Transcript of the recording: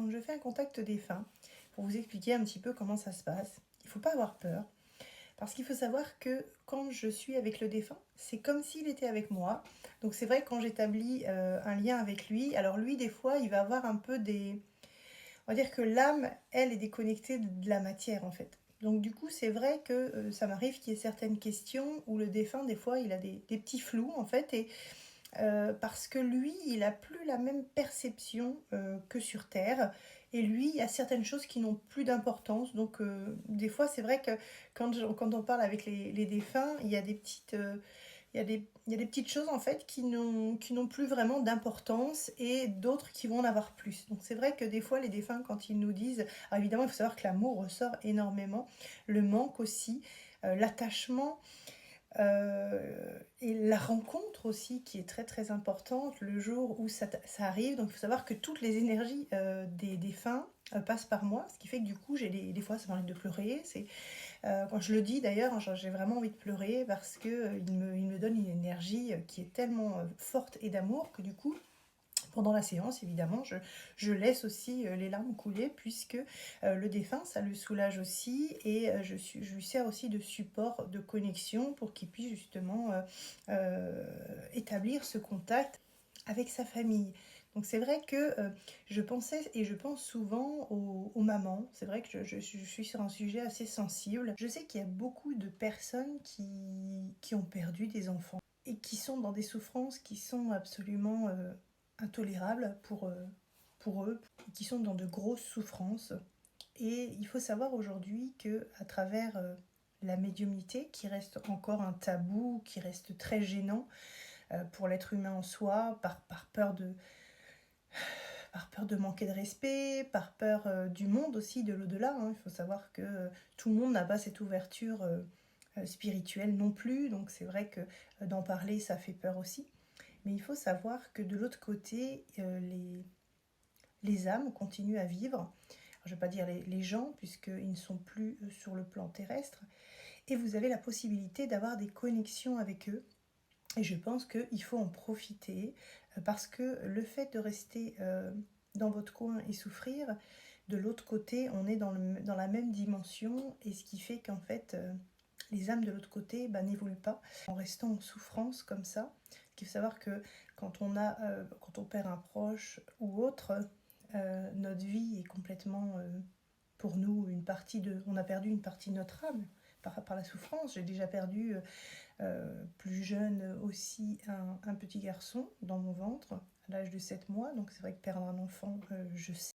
quand je fais un contact défunt, pour vous expliquer un petit peu comment ça se passe, il ne faut pas avoir peur. Parce qu'il faut savoir que quand je suis avec le défunt, c'est comme s'il était avec moi. Donc c'est vrai que quand j'établis un lien avec lui, alors lui des fois il va avoir un peu des... On va dire que l'âme, elle, est déconnectée de la matière en fait. Donc du coup c'est vrai que ça m'arrive qu'il y ait certaines questions où le défunt des fois il a des petits flous en fait et parce que lui, il n'a plus la même perception que sur Terre. Et lui, il y a certaines choses qui n'ont plus d'importance. Donc, des fois, c'est vrai que quand on parle avec les défunts, il y a des petites, il y a des petites choses en fait qui n'ont plus vraiment d'importance et d'autres qui vont en avoir plus. Donc, c'est vrai que des fois, les défunts, quand ils nous disent, alors évidemment, il faut savoir que l'amour ressort énormément, le manque aussi, l'attachement. Et la rencontre aussi qui est très très importante le jour où ça arrive. Donc il faut savoir que toutes les énergies des défunts passent par moi, ce qui fait que du coup j'ai des fois ça m'arrive de pleurer. Quand je le dis d'ailleurs, j'ai vraiment envie de pleurer parce que il me donne une énergie qui est tellement forte et d'amour que du coup pendant la séance, évidemment, je laisse aussi les larmes couler puisque le défunt, ça le soulage aussi et je lui sers aussi de support, de connexion pour qu'il puisse justement établir ce contact avec sa famille. Donc c'est vrai que je pensais et je pense souvent aux mamans. C'est vrai que je suis sur un sujet assez sensible. Je sais qu'il y a beaucoup de personnes qui ont perdu des enfants et qui sont dans des souffrances qui sont absolument intolérables pour eux, qui sont dans de grosses souffrances. Et il faut savoir aujourd'hui que à travers la médiumnité, qui reste encore un tabou, qui reste très gênant pour l'être humain en soi, par peur de manquer de respect, par peur du monde aussi, de l'au-delà. Hein. Il faut savoir que tout le monde n'a pas cette ouverture spirituelle non plus, donc c'est vrai que d'en parler, ça fait peur aussi. Mais il faut savoir que de l'autre côté, les âmes continuent à vivre. Alors, je ne vais pas dire les gens, puisqu'ils ne sont plus sur le plan terrestre. Et vous avez la possibilité d'avoir des connexions avec eux. Et je pense qu'il faut en profiter, parce que le fait de rester dans votre coin et souffrir, de l'autre côté, on est dans la même dimension, et ce qui fait qu'en fait, les âmes de l'autre côté n'évoluent pas en restant en souffrance comme ça. Il faut savoir que quand on perd un proche ou autre, notre vie est complètement, pour nous, on a perdu une partie de notre âme par la souffrance. J'ai déjà perdu plus jeune aussi un petit garçon dans mon ventre à l'âge de 7 mois. Donc c'est vrai que perdre un enfant, je sais.